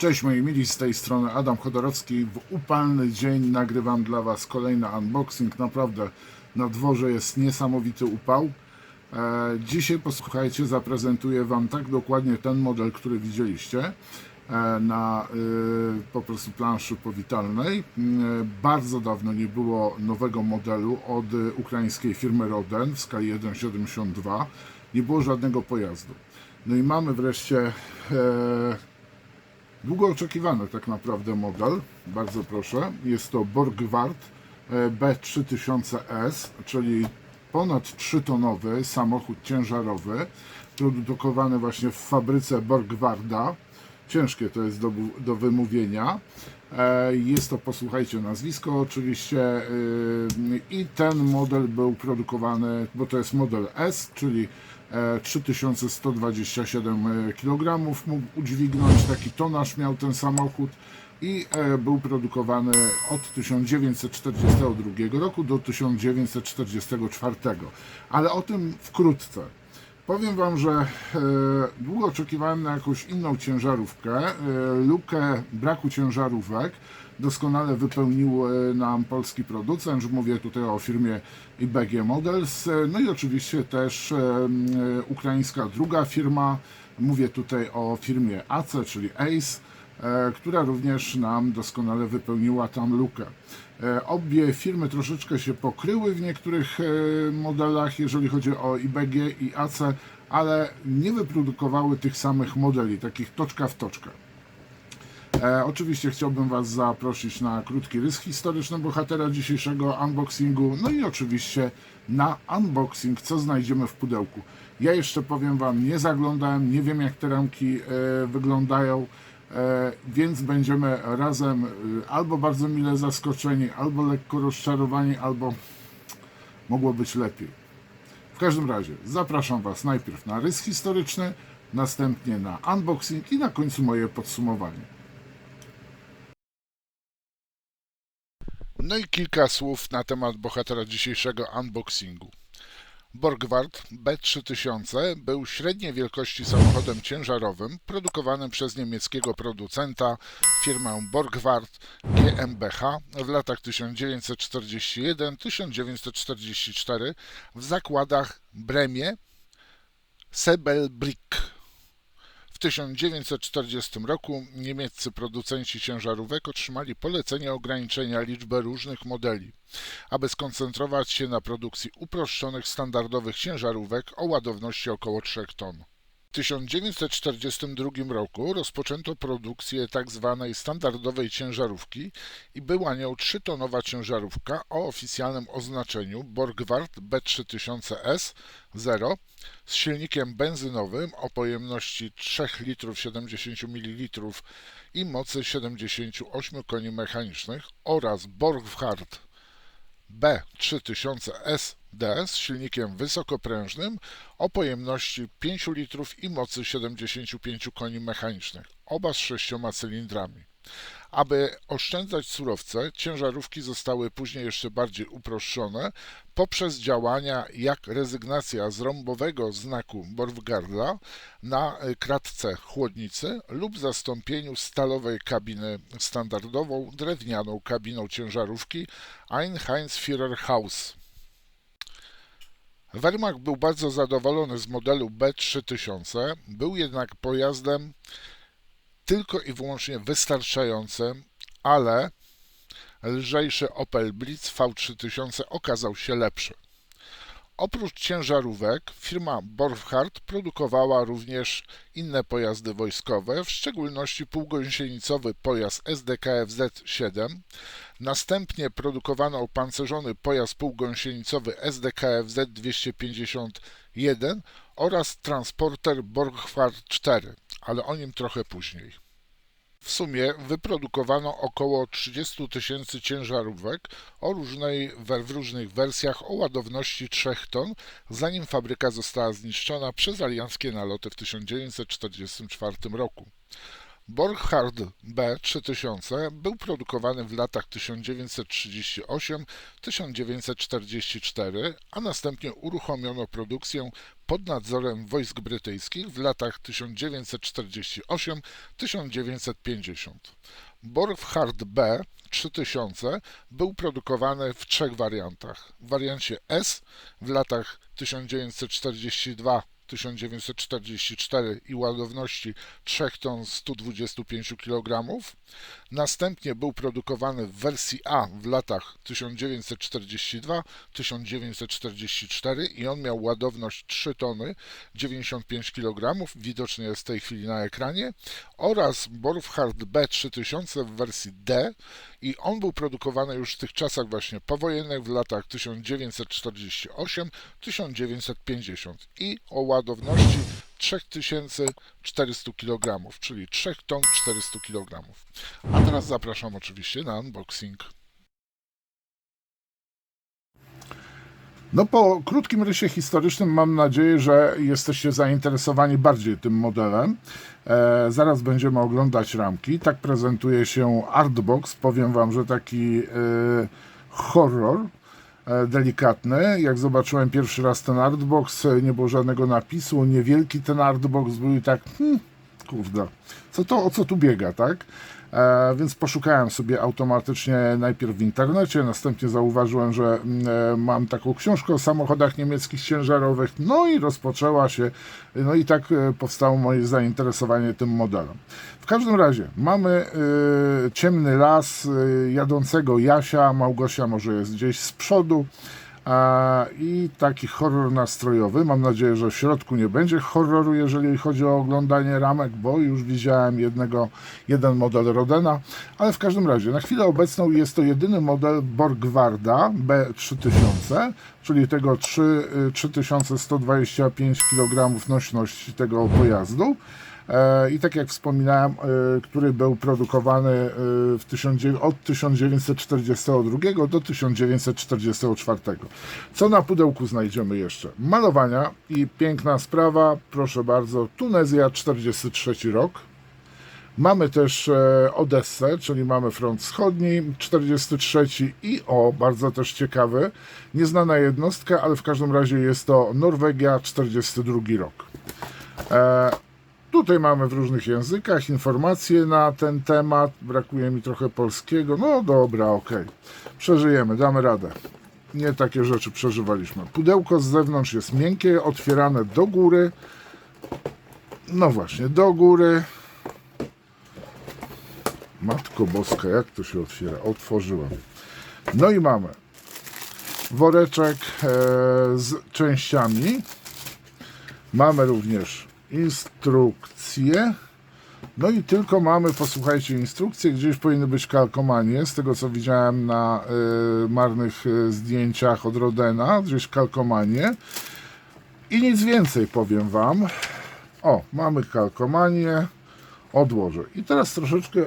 Cześć moi mili, z tej strony Adam Chodorowski. W upalny dzień nagrywam dla Was kolejny unboxing. Naprawdę na dworze jest niesamowity upał. Dzisiaj posłuchajcie, zaprezentuję Wam tak dokładnie ten model, który widzieliście na po prostu planszy powitalnej. Bardzo dawno nie było nowego modelu od ukraińskiej firmy Roden w skali 1,72. Nie było żadnego pojazdu. No i mamy wreszcie długo oczekiwany tak naprawdę model, bardzo proszę. Jest to Borgward B3000S, czyli ponad 3-tonowy samochód ciężarowy, produkowany właśnie w fabryce Borgwarda. Ciężkie to jest do wymówienia. Jest to, posłuchajcie, nazwisko oczywiście, i ten model był produkowany, bo to jest model S, czyli 3127 kg mógł udźwignąć, taki tonaż miał ten samochód i był produkowany od 1942 roku do 1944, ale o tym wkrótce. Powiem Wam, że długo oczekiwałem na jakąś inną ciężarówkę. Lukę braku ciężarówek doskonale wypełnił nam polski producent, że mówię tutaj o firmie IBG Models, no i oczywiście też ukraińska druga firma, mówię tutaj o firmie AC, czyli ACE, która również nam doskonale wypełniła tam lukę. Obie firmy troszeczkę się pokryły w niektórych modelach, jeżeli chodzi o IBG i AC, ale nie wyprodukowały tych samych modeli, takich toczka w toczkę. Oczywiście chciałbym Was zaprosić na krótki rys historyczny bohatera dzisiejszego unboxingu, no i oczywiście na unboxing, co znajdziemy w pudełku. Ja jeszcze powiem Wam, nie zaglądałem, nie wiem jak te ramki wyglądają, więc będziemy razem albo bardzo mile zaskoczeni, albo lekko rozczarowani, albo mogło być lepiej. W każdym razie zapraszam Was najpierw na rys historyczny, następnie na unboxing i na końcu moje podsumowanie. No i kilka słów na temat bohatera dzisiejszego unboxingu. Borgward B3000 był średniej wielkości samochodem ciężarowym produkowanym przez niemieckiego producenta firmę Borgward GmbH w latach 1941-1944 w zakładach Bremie Sebelbrick. W 1940 roku niemieccy producenci ciężarówek otrzymali polecenie ograniczenia liczby różnych modeli, aby skoncentrować się na produkcji uproszczonych, standardowych ciężarówek o ładowności około 3 ton. W 1942 roku rozpoczęto produkcję tzw. standardowej ciężarówki i była nią 3-tonowa ciężarówka o oficjalnym oznaczeniu Borgward B3000S0 z silnikiem benzynowym o pojemności 3 litrów 70 ml i mocy 78 koni mechanicznych oraz Borgward B3000SD z silnikiem wysokoprężnym o pojemności 5 litrów i mocy 75 koni mechanicznych, oba z 6 cylindrami. Aby oszczędzać surowce, ciężarówki zostały później jeszcze bardziej uproszczone poprzez działania jak rezygnacja z rąbowego znaku Borgwarda na kratce chłodnicy lub zastąpieniu stalowej kabiny standardową drewnianą kabiną ciężarówki Einheitsführerhaus. Wehrmacht był bardzo zadowolony z modelu B3000, był jednak pojazdem tylko i wyłącznie wystarczającym, ale lżejszy Opel Blitz V3000 okazał się lepszy. Oprócz ciężarówek firma Borgward produkowała również inne pojazdy wojskowe, w szczególności półgąsienicowy pojazd SDKFZ-7, następnie produkowano opancerzony pojazd półgąsienicowy SDKFZ-251 oraz transporter Borgward 4, ale o nim trochę później. W sumie wyprodukowano około 30 000 ciężarówek w różnych wersjach o ładowności 3 ton, zanim fabryka została zniszczona przez alianckie naloty w 1944 roku. Borchardt B3000 był produkowany w latach 1938-1944, a następnie uruchomiono produkcję pod nadzorem wojsk brytyjskich w latach 1948-1950. Borchardt B3000 był produkowany w trzech wariantach. W wariancie S w latach 1942-1944 i ładowności 3 ton 125 kg. Następnie był produkowany w wersji A w latach 1942-1944 i on miał ładowność 3 tony 95 kg, widocznie jest w tej chwili na ekranie, oraz Borchardt B3000 w wersji D i on był produkowany już w tych czasach właśnie powojennych w latach 1948-1950 i o ładowności 3400 kg, czyli 3 ton 400 kg. A teraz zapraszam oczywiście na unboxing. No po krótkim rysie historycznym mam nadzieję, że jesteście zainteresowani bardziej tym modelem. Zaraz będziemy oglądać ramki. Tak prezentuje się Artbox. Powiem Wam, że taki horror delikatny. Jak zobaczyłem pierwszy raz ten Artbox, nie było żadnego napisu, niewielki ten Artbox był i tak, kurde, o co tu biega, tak? Więc poszukałem sobie automatycznie najpierw w internecie, następnie zauważyłem, że mam taką książkę o samochodach niemieckich ciężarowych, no i rozpoczęła się, no i tak powstało moje zainteresowanie tym modelem. W każdym razie mamy ciemny las, jadącego Jasia, Małgosia może jest gdzieś z przodu, i taki horror nastrojowy. Mam nadzieję, że w środku nie będzie horroru, jeżeli chodzi o oglądanie ramek, bo już widziałem jeden model Rodena, ale w każdym razie na chwilę obecną jest to jedyny model Borgwarda B3000, czyli tego 3125 kg nośności tego pojazdu. I tak jak wspominałem, który był produkowany od 1942 do 1944. Co na pudełku znajdziemy jeszcze? Malowania i piękna sprawa, proszę bardzo, Tunezja, 43 rok. Mamy też Odessę, czyli mamy front wschodni, 43 i bardzo też ciekawy, nieznana jednostka, ale w każdym razie jest to Norwegia, 42 rok. Tutaj mamy w różnych językach informacje na ten temat. Brakuje mi trochę polskiego. No dobra, okej. Przeżyjemy, damy radę. Nie takie rzeczy przeżywaliśmy. Pudełko z zewnątrz jest miękkie, otwierane do góry. No właśnie, do góry. Matko Boska, jak to się otwiera? Otworzyłem. No i mamy woreczek z częściami. Mamy również instrukcje. No i tylko mamy, posłuchajcie, instrukcje. Gdzieś powinny być kalkomanie, z tego co widziałem na marnych zdjęciach od Rodena, gdzieś kalkomanie. I nic więcej, powiem Wam. O, mamy kalkomanie. Odłożę. I teraz troszeczkę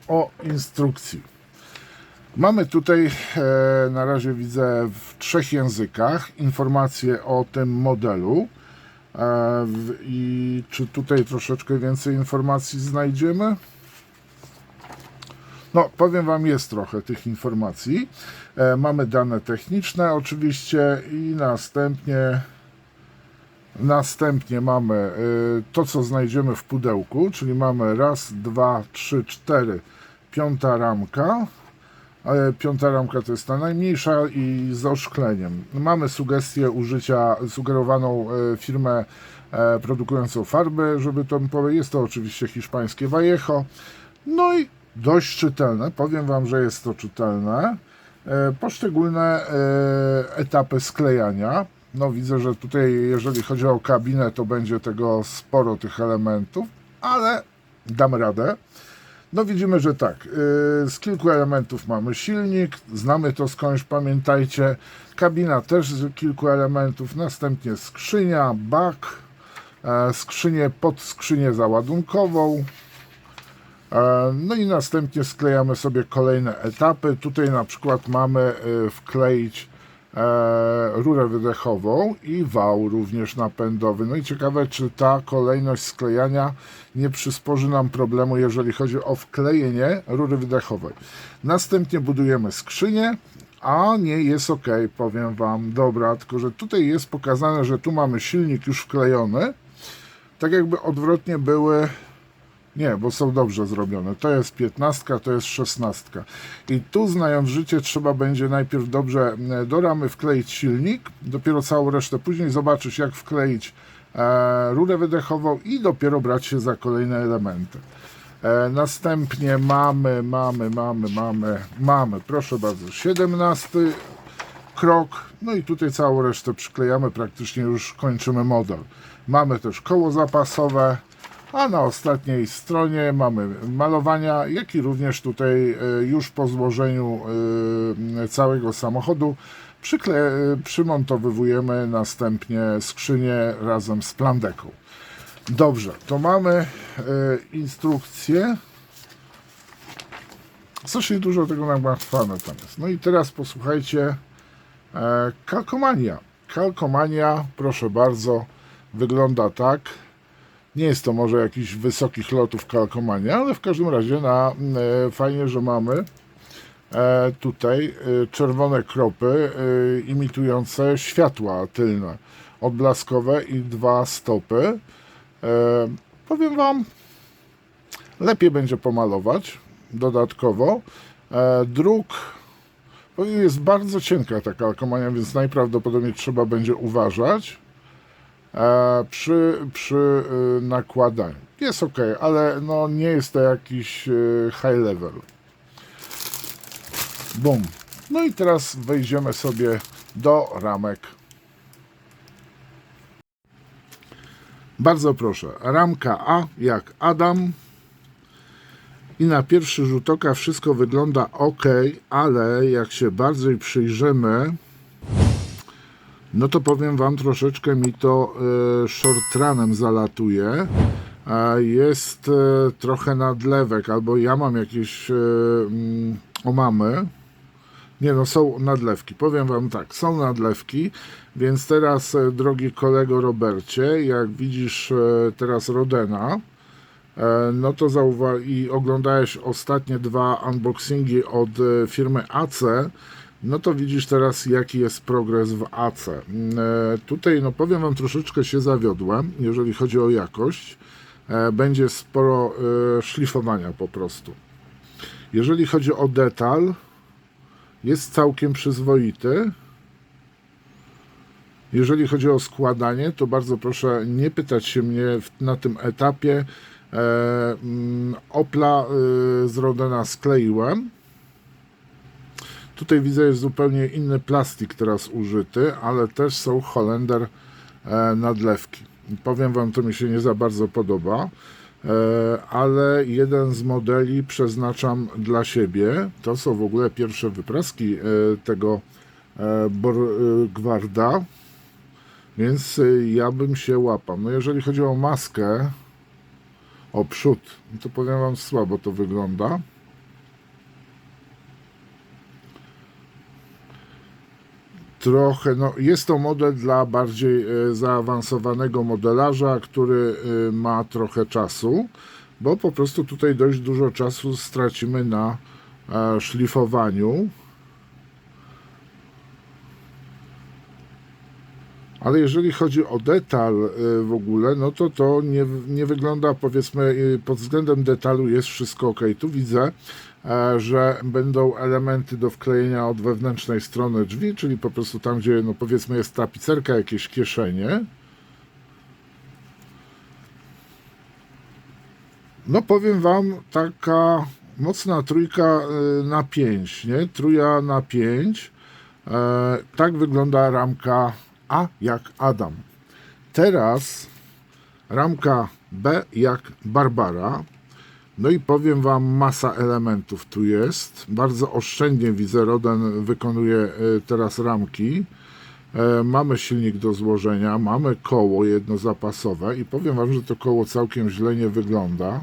o instrukcji. Mamy tutaj, na razie widzę w 3 językach, informacje o tym modelu. I czy tutaj troszeczkę więcej informacji znajdziemy? No, powiem Wam, jest trochę tych informacji. Mamy dane techniczne oczywiście i następnie mamy to, co znajdziemy w pudełku, czyli mamy raz, 2, 3, 4, 5 ramka. Piąta ramka to jest ta najmniejsza i z oszkleniem. Mamy sugestię użycia, sugerowaną firmę produkującą farby, żeby to powiedzieć. Jest to oczywiście hiszpańskie Vallejo. No i dość czytelne. Powiem Wam, że jest to czytelne. Poszczególne etapy sklejania. No widzę, że tutaj jeżeli chodzi o kabinę, to będzie tego sporo, tych elementów, ale dam radę. No widzimy, że tak, z kilku elementów mamy silnik, znamy to skądś, pamiętajcie, kabina też z kilku elementów, następnie skrzynia, bak, skrzynię pod skrzynię załadunkową, no i następnie sklejamy sobie kolejne etapy. Tutaj na przykład mamy wkleić rurę wydechową i wał również napędowy. No i ciekawe, czy ta kolejność sklejania nie przysporzy nam problemu, jeżeli chodzi o wklejenie rury wydechowej. Następnie budujemy skrzynię, a nie jest ok, powiem Wam. Dobra, tylko że tutaj jest pokazane, że tu mamy silnik już wklejony, tak jakby odwrotnie były. Nie, bo są dobrze zrobione. To jest 15, to jest 16. I tu, znając życie, trzeba będzie najpierw dobrze do ramy wkleić silnik, dopiero całą resztę później zobaczyć, jak wkleić rurę wydechową i dopiero brać się za kolejne elementy. Następnie mamy, proszę bardzo, 17 krok. No i tutaj całą resztę przyklejamy, praktycznie już kończymy model. Mamy też koło zapasowe, a na ostatniej stronie mamy malowania, jak i również tutaj już po złożeniu całego samochodu przymontowujemy następnie skrzynię razem z plandeką. Dobrze, to mamy instrukcję. Strasznie dużo tego nagmatwane tam jest. No i teraz posłuchajcie, kalkomania. Kalkomania, proszę bardzo, wygląda tak. Nie jest to może jakiś wysokich lotów kalkomania, ale w każdym razie fajnie, że mamy tutaj czerwone kropy imitujące światła tylne, odblaskowe i 2 stopy. Powiem Wam, lepiej będzie pomalować dodatkowo. Druk, jest bardzo cienka ta kalkomania, więc najprawdopodobniej trzeba będzie uważać przy nakładaniu. Jest ok, ale no nie jest to jakiś high level. Bum. No i teraz wejdziemy sobie do ramek. Bardzo proszę, ramka A jak Adam. I na pierwszy rzut oka wszystko wygląda ok, ale jak się bardziej przyjrzymy, no to powiem Wam, troszeczkę mi to shortrunem zalatuje. Jest trochę nadlewek, albo ja mam jakieś omamy. Nie no, są nadlewki. Powiem Wam tak, są nadlewki, więc teraz, drogi kolego Robercie, jak widzisz teraz Rodena, no to i oglądałeś ostatnie 2 unboxingi od firmy AC, no to widzisz teraz, jaki jest progres w AC. Tutaj, no powiem Wam, troszeczkę się zawiodłem, jeżeli chodzi o jakość. Będzie sporo szlifowania po prostu. Jeżeli chodzi o detal, jest całkiem przyzwoity. Jeżeli chodzi o składanie, to bardzo proszę nie pytać się mnie na tym etapie. Opla z Rodena skleiłem. Tutaj widzę, jest zupełnie inny plastik teraz użyty, ale też są Holender nadlewki. Powiem Wam, to mi się nie za bardzo podoba, ale jeden z modeli przeznaczam dla siebie. To są w ogóle pierwsze wypraski tego Borgwarda, więc ja bym się łapał. No jeżeli chodzi o maskę, o przód, to powiem Wam, słabo to wygląda. Trochę, no jest to model dla bardziej zaawansowanego modelarza, który ma trochę czasu, bo po prostu tutaj dość dużo czasu stracimy na szlifowaniu. Ale jeżeli chodzi o detal w ogóle, no to nie wygląda, powiedzmy, pod względem detalu jest wszystko ok. Tu widzę, że będą elementy do wklejenia od wewnętrznej strony drzwi, czyli po prostu tam, gdzie, no powiedzmy, jest tapicerka, jakieś kieszenie. No powiem Wam, taka mocna trójka na 5, nie? Trójka na 5. Tak wygląda ramka A jak Adam. Teraz ramka B jak Barbara. No i powiem Wam, masa elementów tu jest. Bardzo oszczędnie widzę, Roden wykonuje teraz ramki. Mamy silnik do złożenia, mamy koło jednozapasowe i powiem Wam, że to koło całkiem źle nie wygląda.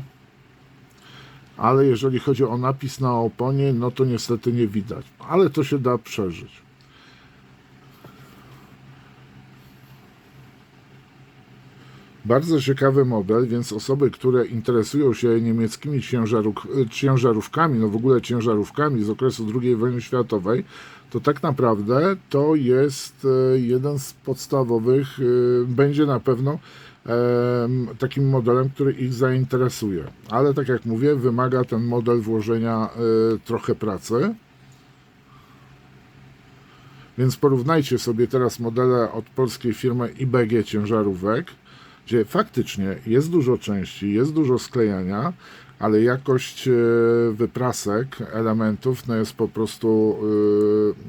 Ale jeżeli chodzi o napis na oponie, no to niestety nie widać. Ale to się da przeżyć. Bardzo ciekawy model, więc osoby, które interesują się niemieckimi ciężarówkami, no w ogóle ciężarówkami z okresu II wojny światowej, to tak naprawdę to jest jeden z podstawowych, będzie na pewno takim modelem, który ich zainteresuje. Ale tak jak mówię, wymaga ten model włożenia trochę pracy. Więc porównajcie sobie teraz modele od polskiej firmy IBG ciężarówek, gdzie faktycznie jest dużo części, jest dużo sklejania, ale jakość wyprasek, elementów, no jest po prostu,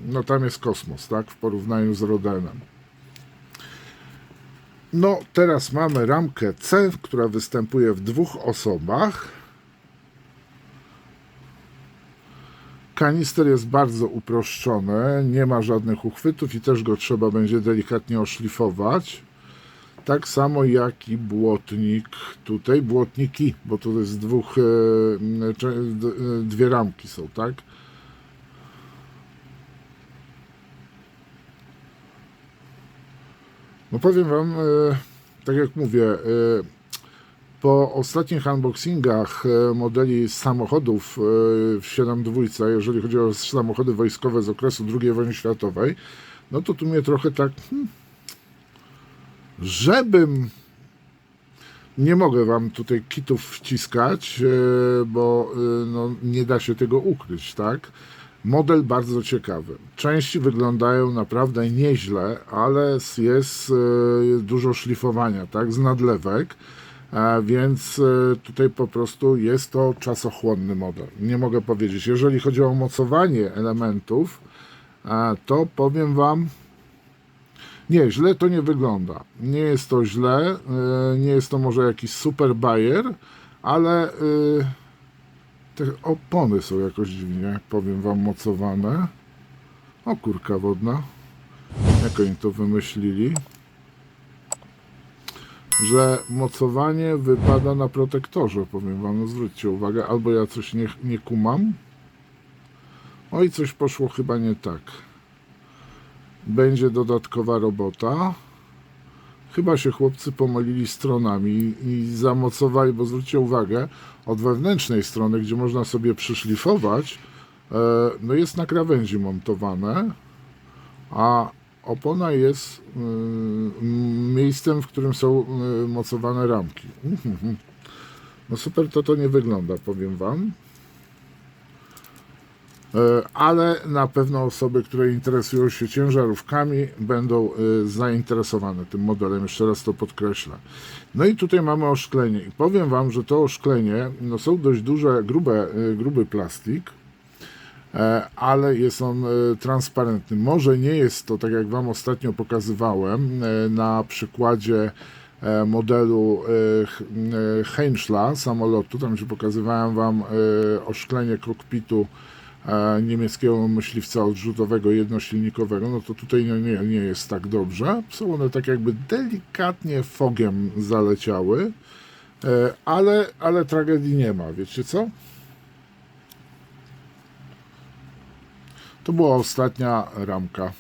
no tam jest kosmos, tak, w porównaniu z Rodenem. No teraz mamy ramkę C, która występuje w dwóch osobach. Kanister jest bardzo uproszczony, nie ma żadnych uchwytów i też go trzeba będzie delikatnie oszlifować. Tak samo jak i błotnik, tutaj błotniki, bo tu jest dwie ramki są, tak? No powiem Wam, tak jak mówię, po ostatnich unboxingach modeli samochodów w 7.2, jeżeli chodzi o samochody wojskowe z okresu II wojny światowej, no to tu mnie trochę tak, żebym, nie mogę Wam tutaj kitów wciskać, bo no, nie da się tego ukryć, tak? Model bardzo ciekawy. Części wyglądają naprawdę nieźle, ale jest dużo szlifowania, tak, z nadlewek, więc tutaj po prostu jest to czasochłonny model. Nie mogę powiedzieć. Jeżeli chodzi o mocowanie elementów, to powiem Wam, nie, źle to nie wygląda. Nie jest to źle, nie jest to może jakiś super bajer, ale te opony są jakoś dziwnie, powiem Wam, mocowane. O, kurka wodna. Jak oni to wymyślili? Że mocowanie wypada na protektorze, powiem Wam, no zwróćcie uwagę, albo ja coś nie kumam. Oj, coś poszło chyba nie tak. Będzie dodatkowa robota. Chyba się chłopcy pomylili stronami i zamocowali, bo zwróćcie uwagę, od wewnętrznej strony, gdzie można sobie przyszlifować, no jest na krawędzi montowane, a opona jest miejscem, w którym są mocowane ramki. No super to nie wygląda, powiem Wam. Ale na pewno osoby, które interesują się ciężarówkami, będą zainteresowane tym modelem, jeszcze raz to podkreślę. No i tutaj mamy oszklenie i powiem Wam, że to oszklenie, no są dość duże, gruby plastik, ale jest on transparentny. Może nie jest to, tak jak Wam ostatnio pokazywałem, na przykładzie modelu Heinzla samolotu, tam gdzie pokazywałem Wam oszklenie kokpitu niemieckiego myśliwca odrzutowego jednosilnikowego, no to tutaj nie jest tak dobrze. Są one tak jakby delikatnie fogiem zaleciały, ale tragedii nie ma, wiecie co? To była ostatnia ramka.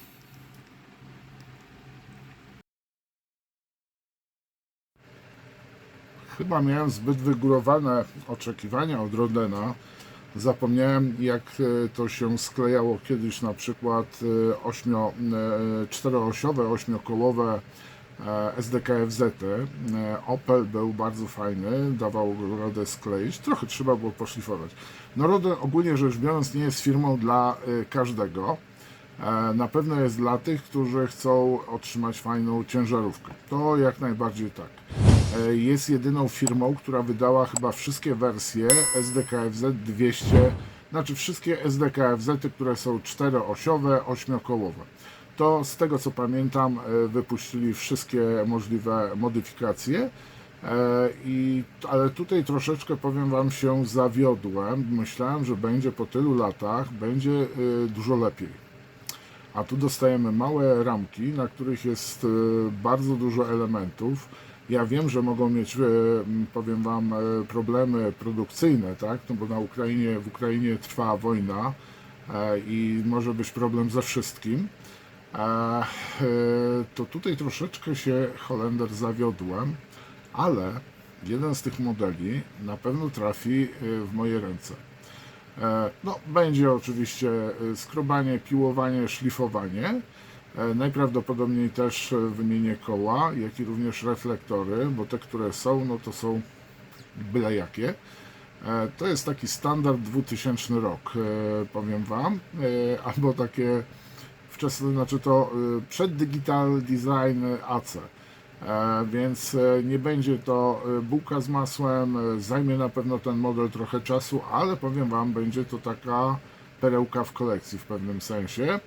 Chyba miałem zbyt wygórowane oczekiwania od Rodena. Zapomniałem, jak to się sklejało kiedyś, na przykład czteroosiowe, ośmiokołowe SDKFZ. Opel był bardzo fajny, dawał radę skleić, trochę trzeba było poszlifować. No Roden, ogólnie rzecz biorąc, nie jest firmą dla każdego. Na pewno jest dla tych, którzy chcą otrzymać fajną ciężarówkę. To jak najbardziej tak. Jest jedyną firmą, która wydała chyba wszystkie wersje SDKFZ 200, znaczy wszystkie SDKFZ, które są czteroosiowe, ośmiokołowe. To z tego co pamiętam wypuścili wszystkie możliwe modyfikacje, ale tutaj troszeczkę, powiem Wam, się zawiodłem. Myślałem, że będzie po tylu latach, będzie dużo lepiej. A tu dostajemy małe ramki, na których jest bardzo dużo elementów. Ja wiem, że mogą mieć, powiem Wam, problemy produkcyjne, tak? No bo w Ukrainie trwa wojna i może być problem ze wszystkim. To tutaj troszeczkę się Holender zawiodłem. ale jeden z tych modeli na pewno trafi w moje ręce. No, będzie oczywiście skrobanie, piłowanie, szlifowanie. Najprawdopodobniej też wymienię koła, jak i również reflektory, bo te, które są, no to są byle jakie. To jest taki standard 2000 rok, powiem Wam, albo takie wczesne, znaczy to przed Digital Design AC. Więc nie będzie to bułka z masłem, zajmie na pewno ten model trochę czasu, ale powiem Wam, będzie to taka perełka w kolekcji w pewnym sensie,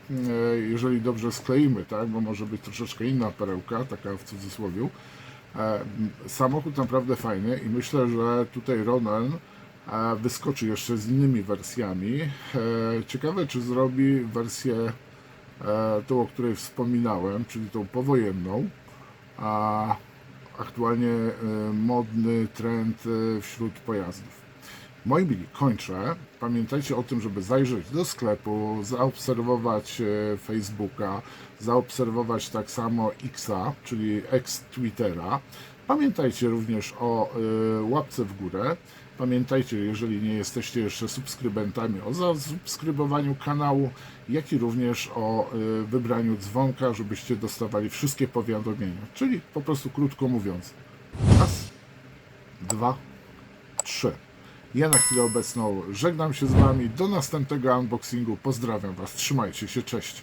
jeżeli dobrze skleimy, tak, bo może być troszeczkę inna perełka, taka w cudzysłowie. Samochód naprawdę fajny i myślę, że tutaj Ronen wyskoczy jeszcze z innymi wersjami. Ciekawe, czy zrobi wersję tą, o której wspominałem, czyli tą powojenną, a aktualnie modny trend wśród pojazdów. Moi mili, kończę. Pamiętajcie o tym, żeby zajrzeć do sklepu, zaobserwować Facebooka, zaobserwować tak samo Xa, czyli ex-Twittera. Pamiętajcie również o łapce w górę. Pamiętajcie, jeżeli nie jesteście jeszcze subskrybentami, o zasubskrybowaniu kanału, jak i również o wybraniu dzwonka, żebyście dostawali wszystkie powiadomienia. Czyli po prostu krótko mówiąc, raz, dwa, trzy. Ja na chwilę obecną żegnam się z Wami. Do następnego unboxingu. Pozdrawiam Was. Trzymajcie się. Cześć.